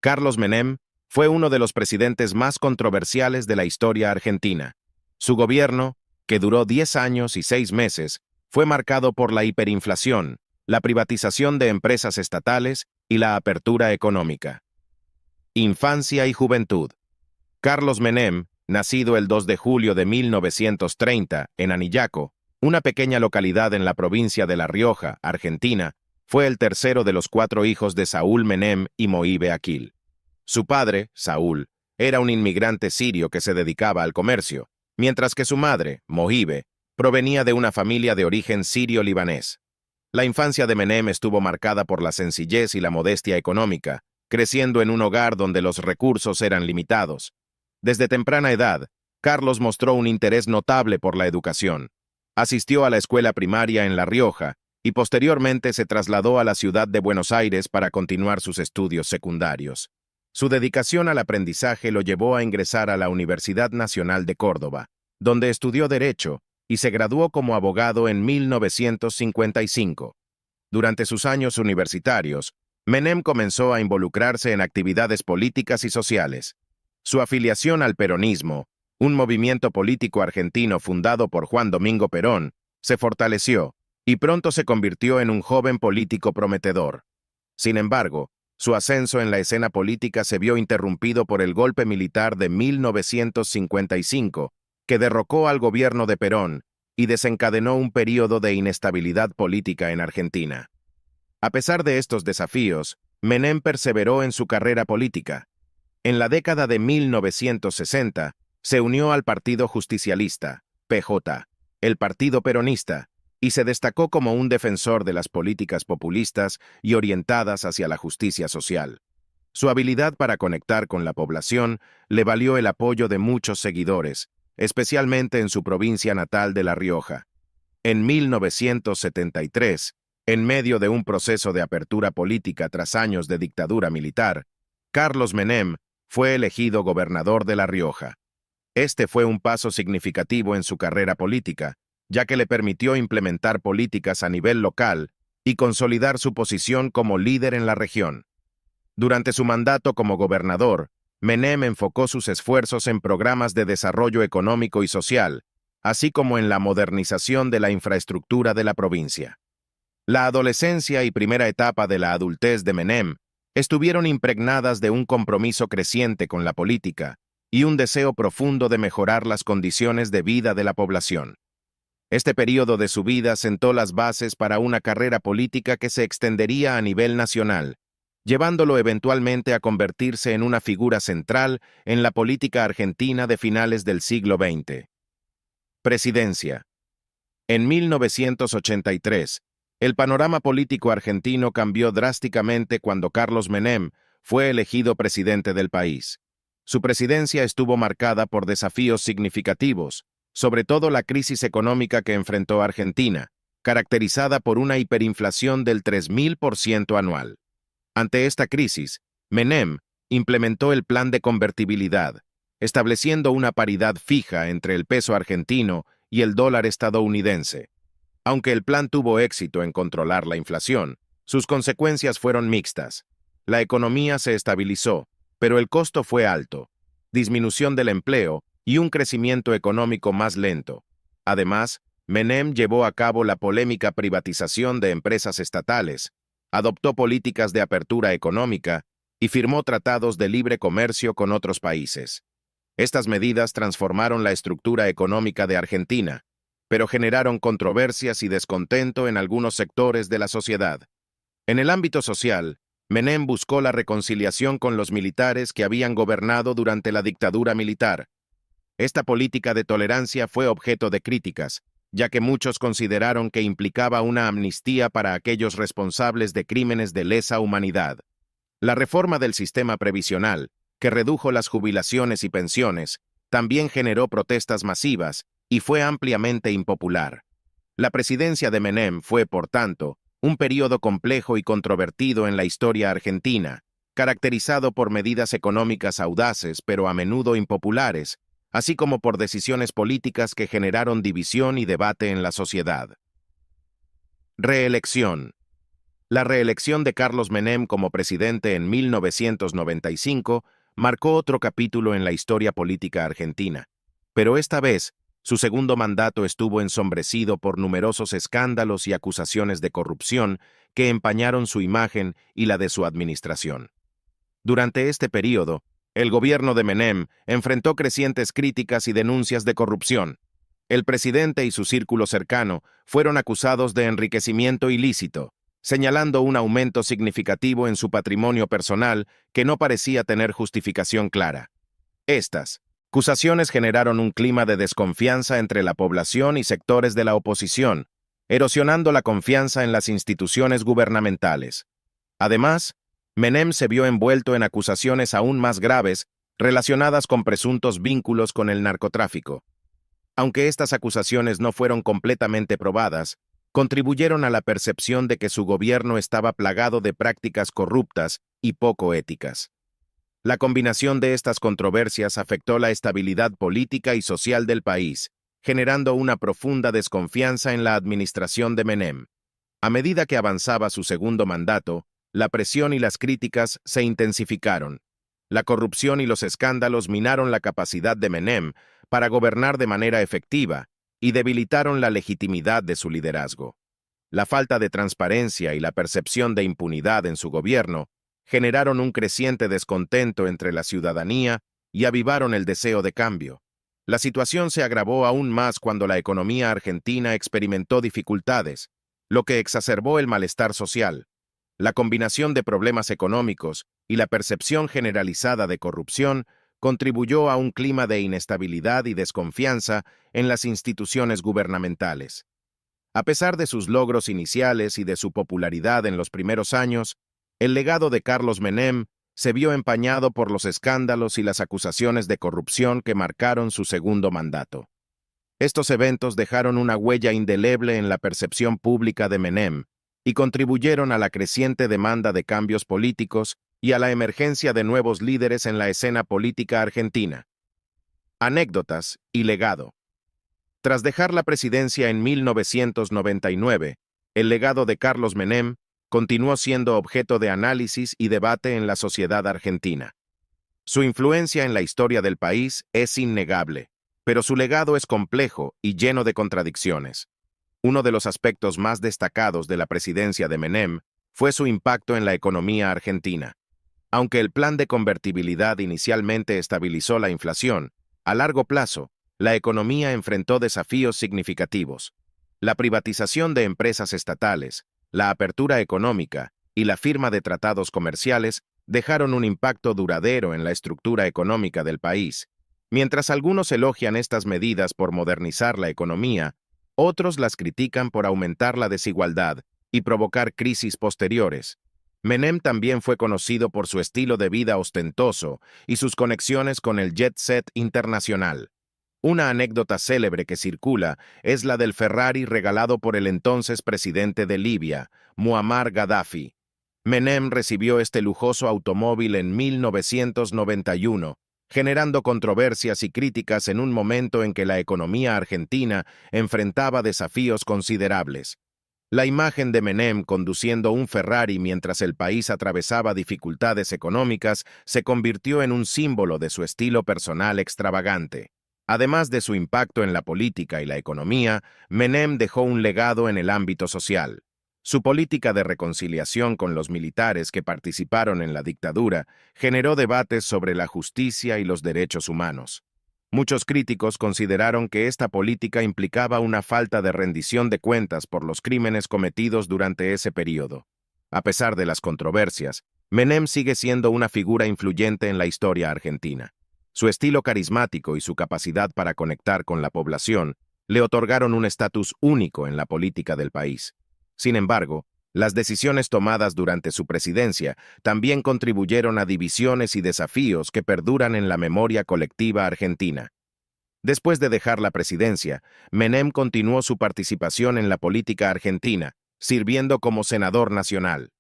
Carlos Menem fue uno de los presidentes más controversiales de la historia argentina. Su gobierno, que duró 10 años y 6 meses, fue marcado por la hiperinflación, la privatización de empresas estatales y la apertura económica. Infancia y juventud. Carlos Menem, nacido el 2 de julio de 1930 en Anillaco, una pequeña localidad en la provincia de La Rioja, Argentina, fue el tercero de los 4 hijos de Saúl Menem y Mohibe Akil. Su padre, Saúl, era un inmigrante sirio que se dedicaba al comercio, mientras que su madre, Mohibe, provenía de una familia de origen sirio-libanés. La infancia de Menem estuvo marcada por la sencillez y la modestia económica, creciendo en un hogar donde los recursos eran limitados. Desde temprana edad, Carlos mostró un interés notable por la educación. Asistió a la escuela primaria en La Rioja y posteriormente se trasladó a la ciudad de Buenos Aires para continuar sus estudios secundarios. Su dedicación al aprendizaje lo llevó a ingresar a la Universidad Nacional de Córdoba, donde estudió Derecho y se graduó como abogado en 1955. Durante sus años universitarios, Menem comenzó a involucrarse en actividades políticas y sociales. Su afiliación al peronismo, un movimiento político argentino fundado por Juan Domingo Perón, se fortaleció y pronto se convirtió en un joven político prometedor. Sin embargo, su ascenso en la escena política se vio interrumpido por el golpe militar de 1955, que derrocó al gobierno de Perón y desencadenó un período de inestabilidad política en Argentina. A pesar de estos desafíos, Menem perseveró en su carrera política. En la década de 1960, se unió al Partido Justicialista, PJ, el Partido Peronista, y se destacó como un defensor de las políticas populistas y orientadas hacia la justicia social. Su habilidad para conectar con la población le valió el apoyo de muchos seguidores, especialmente en su provincia natal de La Rioja. En 1973, en medio de un proceso de apertura política tras años de dictadura militar, Carlos Menem fue elegido gobernador de La Rioja. Este fue un paso significativo en su carrera política, ya que le permitió implementar políticas a nivel local y consolidar su posición como líder en la región. Durante su mandato como gobernador, Menem enfocó sus esfuerzos en programas de desarrollo económico y social, así como en la modernización de la infraestructura de la provincia. La adolescencia y primera etapa de la adultez de Menem estuvieron impregnadas de un compromiso creciente con la política y un deseo profundo de mejorar las condiciones de vida de la población. Este período de su vida sentó las bases para una carrera política que se extendería a nivel nacional, llevándolo eventualmente a convertirse en una figura central en la política argentina de finales del siglo XX. Presidencia. En 1983, el panorama político argentino cambió drásticamente cuando Carlos Menem fue elegido presidente del país. Su presidencia estuvo marcada por desafíos significativos, sobre todo la crisis económica que enfrentó Argentina, caracterizada por una hiperinflación del 3000% anual. Ante esta crisis, Menem implementó el plan de convertibilidad, estableciendo una paridad fija entre el peso argentino y el dólar estadounidense. Aunque el plan tuvo éxito en controlar la inflación, sus consecuencias fueron mixtas. La economía se estabilizó, pero el costo fue alto: disminución del empleo y un crecimiento económico más lento. Además, Menem llevó a cabo la polémica privatización de empresas estatales, adoptó políticas de apertura económica y firmó tratados de libre comercio con otros países. Estas medidas transformaron la estructura económica de Argentina, pero generaron controversias y descontento en algunos sectores de la sociedad. En el ámbito social, Menem buscó la reconciliación con los militares que habían gobernado durante la dictadura militar. Esta política de tolerancia fue objeto de críticas, ya que muchos consideraron que implicaba una amnistía para aquellos responsables de crímenes de lesa humanidad. La reforma del sistema previsional, que redujo las jubilaciones y pensiones, también generó protestas masivas y fue ampliamente impopular. La presidencia de Menem fue, por tanto, un período complejo y controvertido en la historia argentina, caracterizado por medidas económicas audaces pero a menudo impopulares, así como por decisiones políticas que generaron división y debate en la sociedad. Reelección. La reelección de Carlos Menem como presidente en 1995 marcó otro capítulo en la historia política argentina, pero esta vez, su segundo mandato estuvo ensombrecido por numerosos escándalos y acusaciones de corrupción que empañaron su imagen y la de su administración. Durante este período, el gobierno de Menem enfrentó crecientes críticas y denuncias de corrupción. El presidente y su círculo cercano fueron acusados de enriquecimiento ilícito, señalando un aumento significativo en su patrimonio personal que no parecía tener justificación clara. Estas acusaciones generaron un clima de desconfianza entre la población y sectores de la oposición, erosionando la confianza en las instituciones gubernamentales. Además, Menem se vio envuelto en acusaciones aún más graves relacionadas con presuntos vínculos con el narcotráfico. Aunque estas acusaciones no fueron completamente probadas, contribuyeron a la percepción de que su gobierno estaba plagado de prácticas corruptas y poco éticas. La combinación de estas controversias afectó la estabilidad política y social del país, generando una profunda desconfianza en la administración de Menem. A medida que avanzaba su segundo mandato, la presión y las críticas se intensificaron. La corrupción y los escándalos minaron la capacidad de Menem para gobernar de manera efectiva y debilitaron la legitimidad de su liderazgo. La falta de transparencia y la percepción de impunidad en su gobierno generaron un creciente descontento entre la ciudadanía y avivaron el deseo de cambio. La situación se agravó aún más cuando la economía argentina experimentó dificultades, lo que exacerbó el malestar social. La combinación de problemas económicos y la percepción generalizada de corrupción contribuyó a un clima de inestabilidad y desconfianza en las instituciones gubernamentales. A pesar de sus logros iniciales y de su popularidad en los primeros años, el legado de Carlos Menem se vio empañado por los escándalos y las acusaciones de corrupción que marcaron su segundo mandato. Estos eventos dejaron una huella indeleble en la percepción pública de Menem y contribuyeron a la creciente demanda de cambios políticos y a la emergencia de nuevos líderes en la escena política argentina. Anécdotas y legado. Tras dejar la presidencia en 1999, el legado de Carlos Menem continuó siendo objeto de análisis y debate en la sociedad argentina. Su influencia en la historia del país es innegable, pero su legado es complejo y lleno de contradicciones. Uno de los aspectos más destacados de la presidencia de Menem fue su impacto en la economía argentina. Aunque el plan de convertibilidad inicialmente estabilizó la inflación, a largo plazo, la economía enfrentó desafíos significativos. La privatización de empresas estatales, la apertura económica y la firma de tratados comerciales dejaron un impacto duradero en la estructura económica del país. Mientras algunos elogian estas medidas por modernizar la economía, otros las critican por aumentar la desigualdad y provocar crisis posteriores. Menem también fue conocido por su estilo de vida ostentoso y sus conexiones con el jet set internacional. Una anécdota célebre que circula es la del Ferrari regalado por el entonces presidente de Libia, Muammar Gaddafi. Menem recibió este lujoso automóvil en 1991, generando controversias y críticas en un momento en que la economía argentina enfrentaba desafíos considerables. La imagen de Menem conduciendo un Ferrari mientras el país atravesaba dificultades económicas se convirtió en un símbolo de su estilo personal extravagante. Además de su impacto en la política y la economía, Menem dejó un legado en el ámbito social. Su política de reconciliación con los militares que participaron en la dictadura generó debates sobre la justicia y los derechos humanos. Muchos críticos consideraron que esta política implicaba una falta de rendición de cuentas por los crímenes cometidos durante ese período. A pesar de las controversias, Menem sigue siendo una figura influyente en la historia argentina. Su estilo carismático y su capacidad para conectar con la población le otorgaron un estatus único en la política del país. Sin embargo, las decisiones tomadas durante su presidencia también contribuyeron a divisiones y desafíos que perduran en la memoria colectiva argentina. Después de dejar la presidencia, Menem continuó su participación en la política argentina, sirviendo como senador nacional.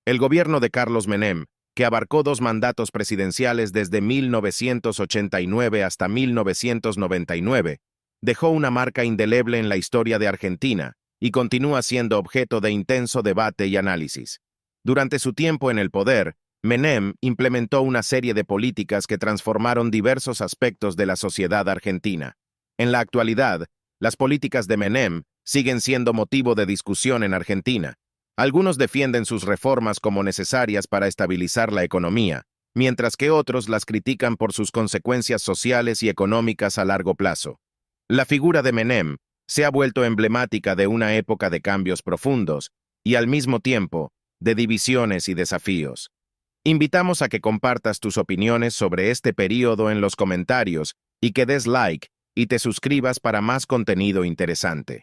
El gobierno de Carlos Menem, que abarcó 2 mandatos presidenciales desde 1989 hasta 1999, dejó una marca indeleble en la historia de Argentina, y continúa siendo objeto de intenso debate y análisis. Durante su tiempo en el poder, Menem implementó una serie de políticas que transformaron diversos aspectos de la sociedad argentina. En la actualidad, las políticas de Menem siguen siendo motivo de discusión en Argentina. Algunos defienden sus reformas como necesarias para estabilizar la economía, mientras que otros las critican por sus consecuencias sociales y económicas a largo plazo. La figura de Menem se ha vuelto emblemática de una época de cambios profundos y, al mismo tiempo, de divisiones y desafíos. Invitamos a que compartas tus opiniones sobre este período en los comentarios y que des like y te suscribas para más contenido interesante.